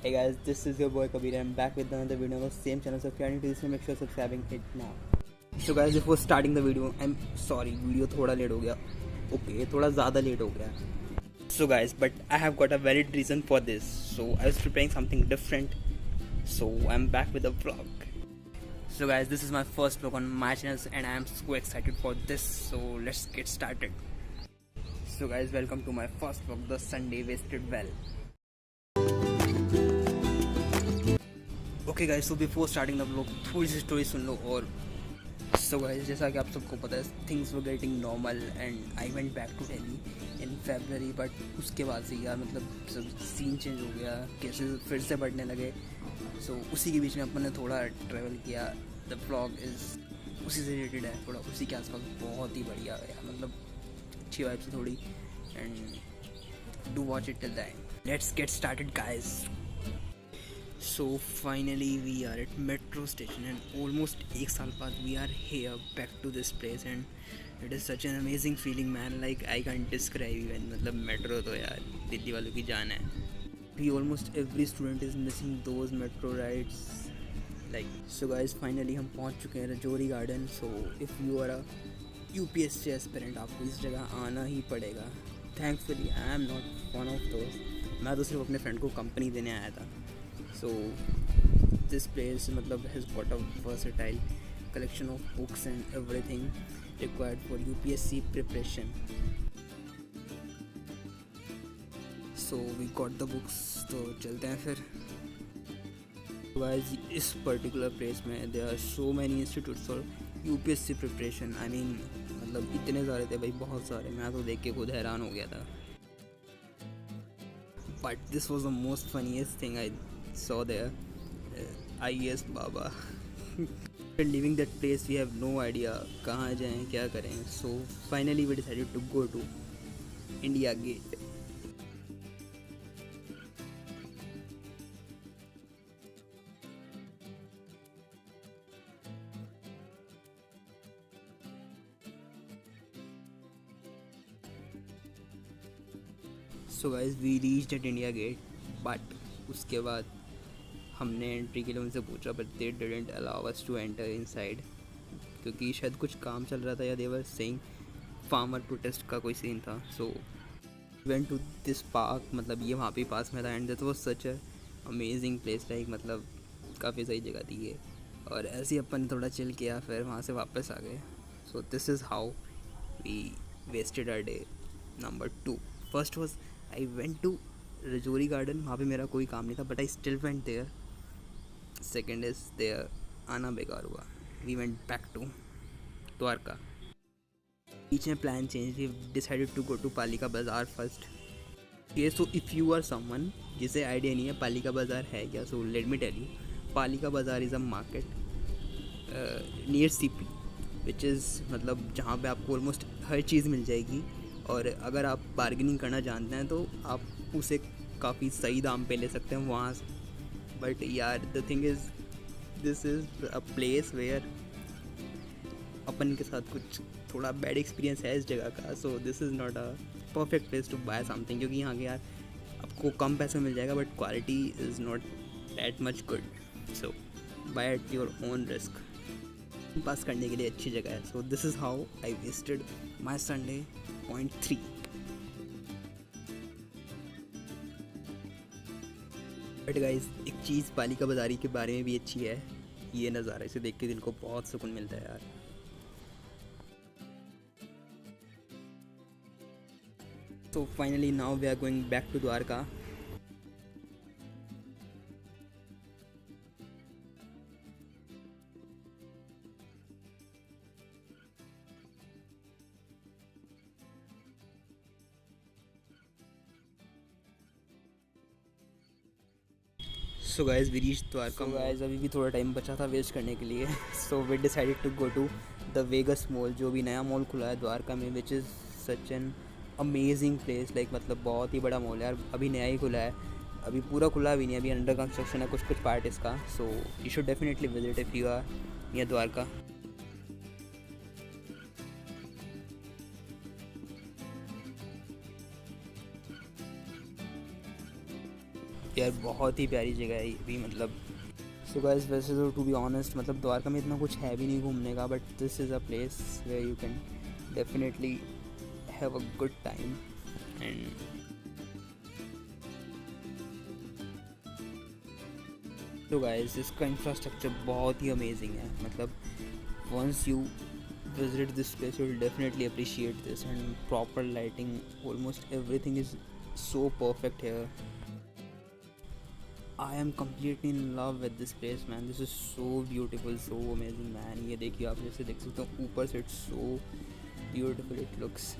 Hey guys, this is your boy Kabir. I'm back with another video on the same channel. So if you're new to this, make sure subscribing it now. So guys, before starting the video, I'm sorry, video थोड़ा late हो गया. Okay, थोड़ा ज़्यादा late हो गया. So guys, but I have got a valid reason for this. So I was preparing something different. So I'm back with a vlog. So guys, this is my first vlog on my channel and I am so excited for this. So let's get started. So guys, welcome to my first vlog, the Sunday Wasted Well. Okay guys, so before starting the vlog थोड़ी सी story सुन लो. और so guys, जैसा कि आप सबको पता है, things were getting normal and I went back to Delhi in February. But उसके बाद से यार मतलब सब सीन चेंज हो गया, केसेस फिर से बढ़ने लगे. सो उसी के बीच में अपन ने थोड़ा ट्रैवल किया. द व्लॉग इज़ उसी से रिलेटेड है, थोड़ा उसी के आसपास. बहुत ही बढ़िया है मतलब अच्छी वाइब से थोड़ी. And do watch it till the end. Let's get started guys. So finally we are at metro station and almost एक साल बाद we are here back to this place and it is such an amazing feeling man, like I can't describe even. मतलब metro तो यार दिल्ली वालों की जान है. We almost every student is missing those metro rides like. So guys, finally हम पहुंच चुके हैं Rajouri garden. So if you are a UPSC aspirant, आपको इस जगह आना ही पड़ेगा. Thankfully I am not one of those. मैं तो सिर्फ अपने फ्रेंड को कंपनी देने आया था. So this place मतलब has got a versatile collection of books and everything required for UPSC preparation. So we got the books, तो चलते हैं फिर. Guys, इस particular place में there are so many institutes for UPSC preparation. I mean मतलब इतने सारे थे भाई, बहुत सारे. मैं तो देख के खुद हैरान हो गया था. But this was the most funniest thing I saw there. IES Baba. After leaving that place, we have no idea कहाँ जाएं, क्या करें. So finally we decided to go to India Gate. So guys, we reached at India Gate, but उसके बाद हमने entry के लिए उनसे पूछा, but they didn't allow us to enter inside, क्योंकि शायद कुछ काम चल रहा था या they were saying farmer protest का कोई सीन था. So went to this park, मतलब ये वहाँ पे पास में था. And that was such a amazing place, like मतलब काफ़ी सही जगह थी ये. और ऐसे ही अपन थोड़ा चिल किया, फिर वहाँ से वापस आ गए. So this is how we wasted our day number 2. First was I went to Rajouri garden. वहाँ पे मेरा कोई काम नहीं था, but I still went there. Second is there आना बेकार हुआ. We went back to Dwarka. बीच में plan change. We decided to go to Palika Bazaar first. ये so if you are someone जिसे आइडिया नहीं है पालिका बाज़ार है क्या, सो let me tell you. Palika Bazaar is a market near CP, which is मतलब जहाँ पे आपको ऑलमोस्ट हर चीज़ मिल जाएगी. और अगर आप बार्गेनिंग करना जानते हैं तो आप उसे काफ़ी सही दाम पे ले सकते हैं वहाँ से. बट यार the thing is this is a place where अपन के साथ कुछ थोड़ा बैड एक्सपीरियंस है इस जगह का. So this is not a perfect place to buy something, क्योंकि यहाँ के यार आपको कम पैसे में मिल जाएगा but quality is not that much good. So buy at your own risk. Pass करने के लिए अच्छी जगह है. So this is how I wasted my Sunday point 3. But guys, एक चीज़ पालिका बाज़ारी के बारे में भी अच्छी है. ये नज़ारा, इसे देख के दिल को बहुत सुकून मिलता है यार. तो finally now we are going back to Dwarka. So guys we reach Dwarka. Guys अभी भी थोड़ा टाइम बचा था वेस्ट करने के लिए. So we decided to go to the Vegas mall, जो भी नया मॉल खुला है द्वारका में, which is such an amazing place. Like मतलब बहुत ही बड़ा मॉल है यार. अभी नया ही खुला है, अभी पूरा खुला भी नहीं, अभी अंडर कंस्ट्रक्शन है कुछ पार्ट इसका. So you should definitely visit if you are near Dwarka. यार बहुत ही प्यारी जगह है ये भी, मतलब। सो गाइस, वैसे तो टू बी ऑनेस्ट मतलब द्वारका में इतना कुछ है भी नहीं घूमने का, but this is a place where you can definitely have a good time. And तो गाइस, इसका इंफ्रास्ट्रक्चर बहुत ही अमेजिंग है, मतलब once you visit this place you'll definitely appreciate this, and proper lighting, almost everything is so perfect here. I am completely in love with this place, man. This is so beautiful, so amazing, man. ये देखिए, आप जैसे देख सकते हो ऊपर से, it's so beautiful it looks.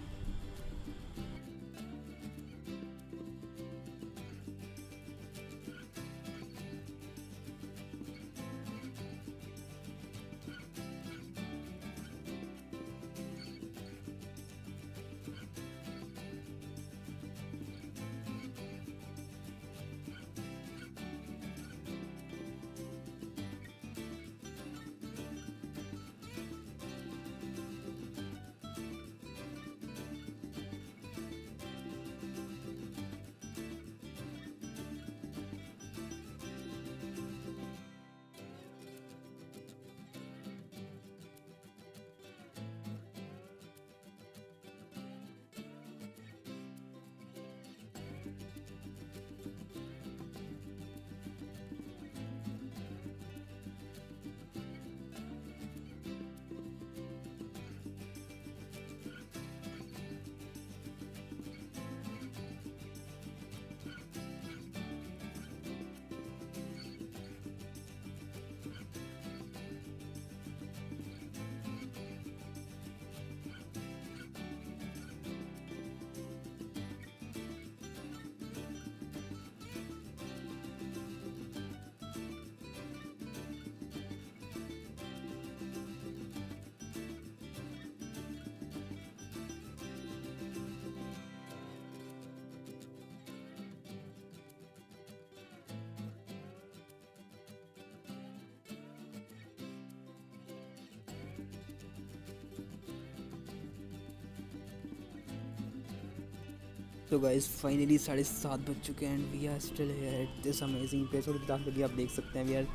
तो गाइस, फाइनली 7:30 बज चुके हैं and we are still here at this amazing place. और जहाँ भी आप देख सकते हैं we are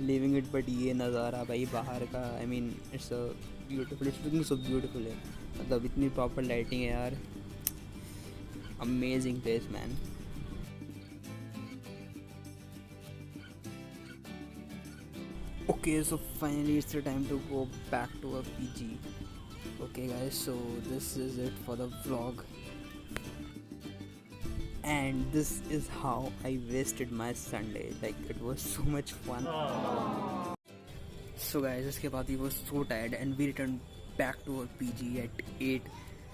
living it, but ये नज़ारा भाई बाहर का, I mean it's a beautiful, it's looking so beautiful है, मतलब इतनी प्रॉपर लाइटिंग है यार, amazing place man. Okay, so finally it's the time to go back to our PG. Okay guys, so this is it for the vlog, and this is how I wasted my Sunday. Like, it was so much fun. So guys, उसके बाद we were so tired and we returned back to our PG at 8,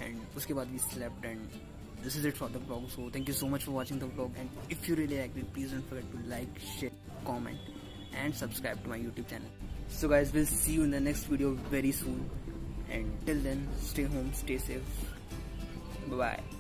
and उसके बाद we slept, and this is it for the vlog. So thank you so much for watching the vlog, and if you really liked it, please don't forget to like, share, comment and subscribe to my YouTube channel. So guys, we'll see you in the next video very soon, and till then, stay home, stay safe, bye bye.